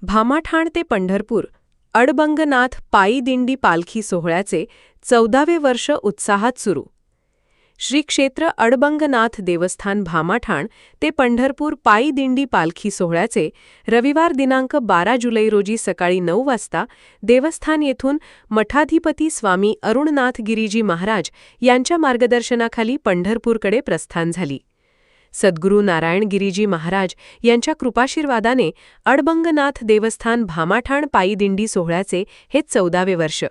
भामाठाण ते पंढरपूर अडबंगनाथ पायी दिंडी पालखी सोहळ्याचे 14वे वर्ष उत्साहात सुरू। श्री क्षेत्र अडबंगनाथ देवस्थान भामाठाण ते पंढरपूर पायी दिंडी पालखी सोहळ्याचे रविवार दिनांक 12 जुलै रोजी सकाळी 9 वाजता देवस्थान येथून मठाधिपती स्वामी अरुणनाथ गिरीजी महाराज यांच्या मार्गदर्शनाखाली पंढरपूरकडे प्रस्थान झाली। सद्गुरू नारायण गिरीजी महाराज यांच्या कृपाशीर्वादाने अडबंगनाथ देवस्थान भामाठाण पायी दिंडी सोहळ्याचे हे 14वे वर्ष।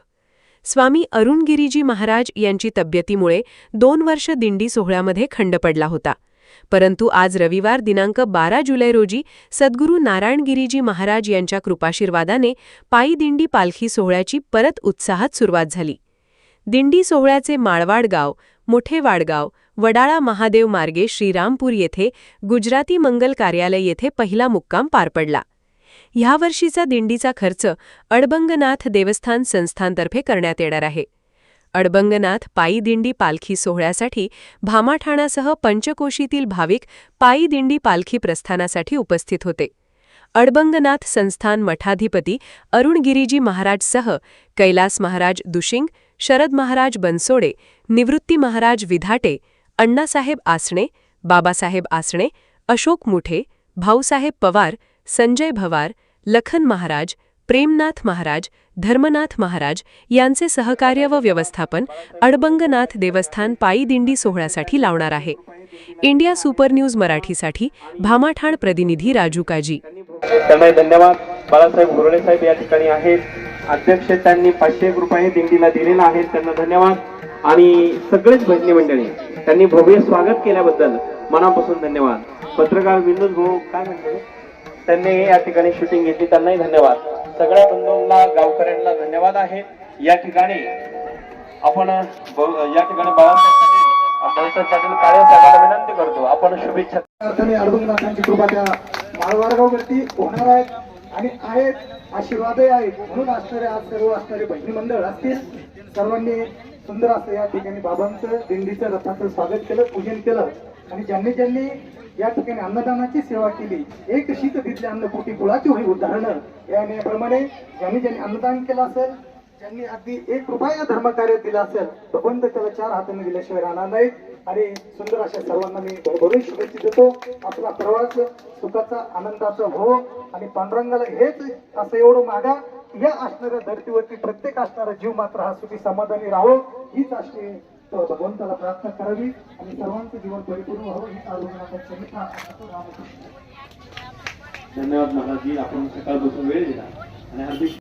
स्वामी अरुण गिरीजी महाराज यांची तब्येतीमुळे 2 वर्ष दिंडी सोहळ्यामध्ये खंड पडला होता, परंतु आज रविवार दिनांक 12 जुलै रोजी सद्गुरू नारायण गिरीजी महाराज यांच्या कृपाशीर्वादाने पायी दिंडी पालखी सोहळ्याची परत उत्साहात सुरुवात झाली। दिंडी सोहळ्याचे माळवाड गाव, मोठे वाडगाव, वडाळा महादेव मार्गे श्रीरामपूर येथे गुजराती मंगल कार्यालय येथे पहिला मुक्काम पार पडला। ह्या वर्षीचा दिंडीचा खर्च अडबंगनाथ देवस्थान संस्थानतर्फे करण्यात येणार आहे। अडबंगनाथ पायी दिंडी पालखी सोहळ्यासाठी भामाठाणासह पंचकोशीतील भाविक पायी दिंडी पालखी प्रस्थानासाठी उपस्थित होते। अडबंगनाथ संस्थान मठाधिपती अरुण गिरीजी महाराजसह कैलास महाराज दुशिंग, शरद महाराज बनसोडे, निवृत्ती महाराज विधाटे, अण्णासाहेब आसणे, बाबासाहेब आसणे, अशोक मुठे, भाऊसाहेब पवार, संजय भवार, लखन महाराज, प्रेमनाथ महाराज, धर्मनाथ महाराज यांचे सहकार्य व व्यवस्थापन अडबंगनाथ देवस्थान पायी दिंडी सोहळ्यासाठी लावणार आहे। इंडिया सुपर न्यूज मराठीसाठी भामाठाण प्रतिनिधी राजू काजी। त्यांना धन्यवाद। बाळासाहेब गुरळे साहेब या ठिकाणी आहेत, अध्यक्ष त्यांनी 500 रुपये दिंडीला दिलेला आहे, त्यांना धन्यवाद। आणि सगळेच भजनी मंडळी त्यांनी भव्य स्वागत केल्याबद्दल मनापासून धन्यवाद। पत्रकार विनोद भाऊ काय म्हणते, त्यांनी या ठिकाणी शूटिंग घेतली, त्यांनाही धन्यवाद। सगळ्या बंधूंना गावकऱ्यांना धन्यवाद आहे। या ठिकाणी आपण बाळासाहेब पाटील काळे साहेबांना विनंती करतो, आपण शुभेच्छा। अडबंगनाथांची कृपा त्या माळवाडगाववरती होणार आहेत आणि आहेत, आशीर्वादही आहेत, म्हणून असणारे आज सर्व असणारे बहिणी मंडळ असतील सर्वांनी सुंदर असं या ठिकाणी बाबांचं दिंडीचं रथाचं स्वागत केलं, पूजन केलं। आणि ज्यांनी ज्यांनी या ठिकाणी अन्नदानाची सेवा केली, एक शीत दिसले अन्न कोटी कुळाची होई उदाहरणं, या नेमाप्रमाणे ज्यांनी ज्यांनी अन्नदान केलं असेल, ज्यांनी अगदी 1 रुपया या धर्मकार्यात दिला असेल, भगवंत त्याला 4 हाताने दिल्याशिवाय राहणार नाही। आणि सुंदर अशा सर्वांना मी भरभरून शुभेच्छा देतो। आपला प्रवास सुखाचा आनंदाचा हो आणि पांडुरंगाला हेच असं एवढं मागा, या असणाऱ्या धर्तीवरती प्रत्येक असणारा जीव मात्र हा सुखी समाधानी राहो, हीच अशी भगवंताला प्रार्थना करावी आणि सर्वांचं जीवन परिपूर्ण व्हावं हीच आरोग्याची धन्यवाद महाराज जी, आपण सकाळपासून वेळ दिला आणि